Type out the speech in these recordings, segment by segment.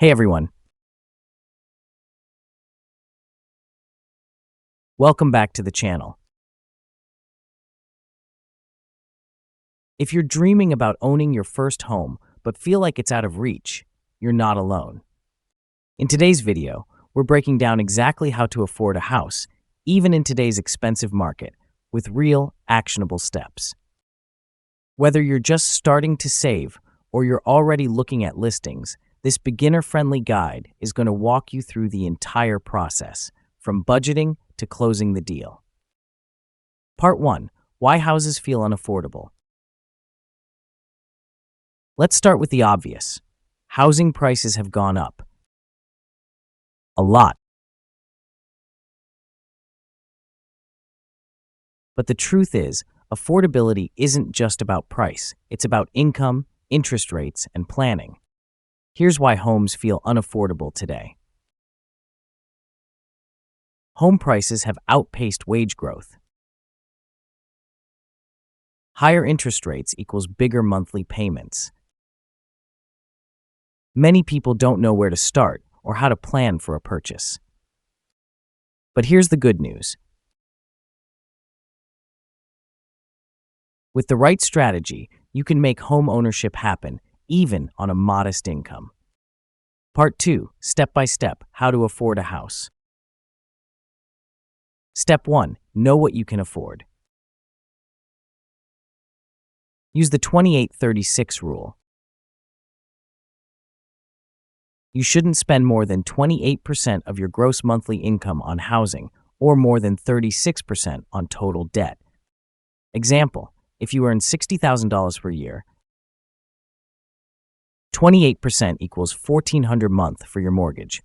Hey everyone, welcome back to the channel. If you're dreaming about owning your first home but feel like it's out of reach, you're not alone. In today's video, we're breaking down exactly how to afford a house, even in today's expensive market, with real, actionable steps. Whether you're just starting to save or you're already looking at listings, this beginner-friendly guide is going to walk you through the entire process, from budgeting to closing the deal. Part 1. Why houses feel unaffordable. Let's start with the obvious. Housing prices have gone up. A lot. But the truth is, affordability isn't just about price. It's about income, interest rates, and planning. Here's why homes feel unaffordable today. Home prices have outpaced wage growth. Higher interest rates equals bigger monthly payments. Many people don't know where to start or how to plan for a purchase. But here's the good news. With the right strategy, you can make home ownership happen, even on a modest income. Part 2. Step by step, how to afford a house. Step 1. Know what you can afford. Use the 28-36 rule. You shouldn't spend more than 28% of your gross monthly income on housing or more than 36% on total debt. Example, if you earn $60,000 per year, 28% equals $1,400 a month for your mortgage.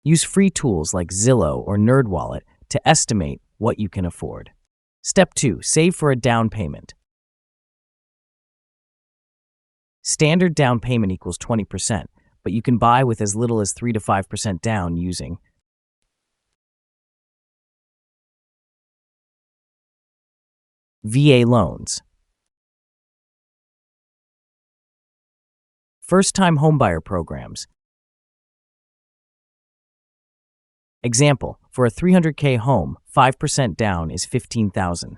Use free tools like Zillow or NerdWallet to estimate what you can afford. Step 2. Save for a down payment. Standard down payment equals 20%, but you can buy with as little as 3 to 5% down using VA loans. First-time homebuyer programs. Example, for a $300K home, 5% down is $15,000.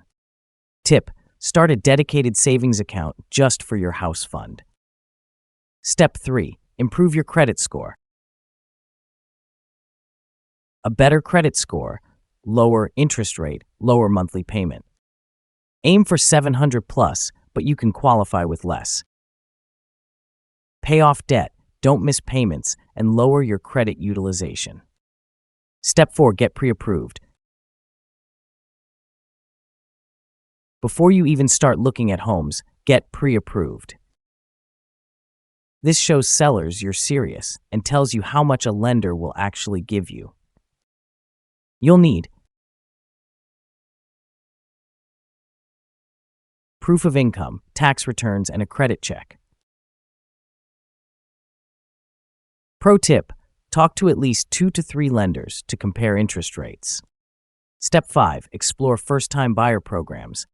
Tip, start a dedicated savings account just for your house fund. Step 3, improve your credit score. A better credit score, lower interest rate, lower monthly payment. Aim for 700 plus, but you can qualify with less. Pay off debt, don't miss payments, and lower your credit utilization. Step 4, get pre-approved. Before you even start looking at homes, get pre-approved. This shows sellers you're serious and tells you how much a lender will actually give you. You'll need proof of income, tax returns, and a credit check. Pro tip, talk to at least 2 to 3 lenders to compare interest rates. Step 5, explore first-time buyer programs.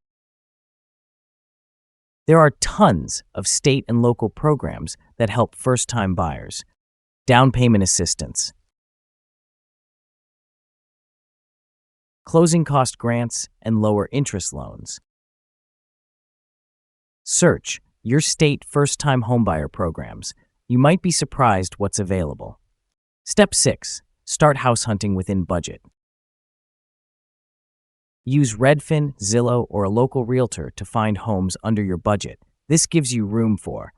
There are tons of state and local programs that help first-time buyers. Down payment assistance, closing cost grants, and lower interest loans. Search your state first-time homebuyer programs. You might be surprised what's available. Step 6, start house hunting within budget. Use Redfin, Zillow, or a local realtor to find homes under your budget. This gives you room for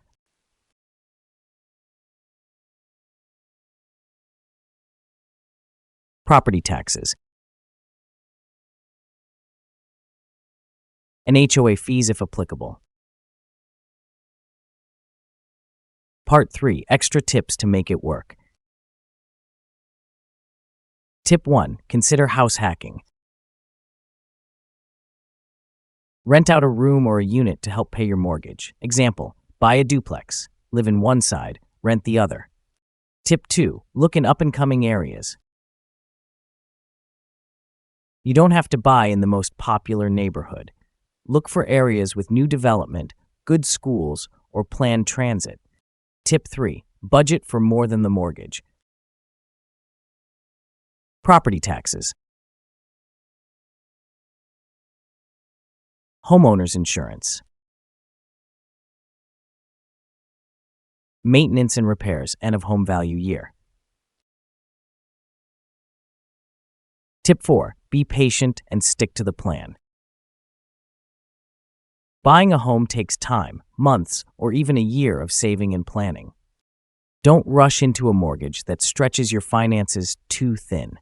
property taxes and HOA fees if applicable. Part 3, extra tips to make it work. Tip 1, consider house hacking. Rent out a room or a unit to help pay your mortgage. Example, buy a duplex, live in one side, rent the other. Tip 2, look in up-and-coming areas. You don't have to buy in the most popular neighborhood. Look for areas with new development, good schools, or planned transit. Tip 3, Budget for more than the mortgage. Property taxes. Homeowners insurance. Maintenance and repairs, and of home value year. Tip 4. Be patient and stick to the plan. Buying a home takes time, months, or even a year of saving and planning. Don't rush into a mortgage that stretches your finances too thin.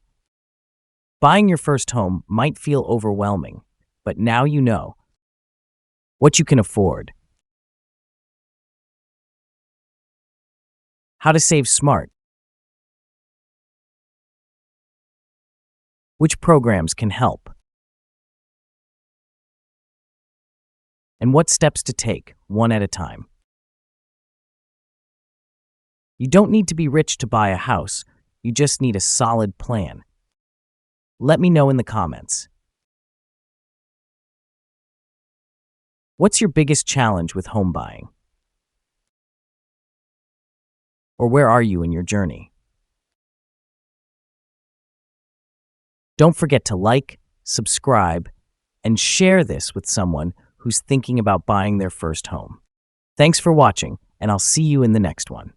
Buying your first home might feel overwhelming, but now you know what you can afford, how to save smart, which programs can help, and what steps to take, one at a time. You don't need to be rich to buy a house, you just need a solid plan. Let me know in the comments. What's your biggest challenge with home buying? Or where are you in your journey? Don't forget to like, subscribe, and share this with someone who's thinking about buying their first home. Thanks for watching, and I'll see you in the next one.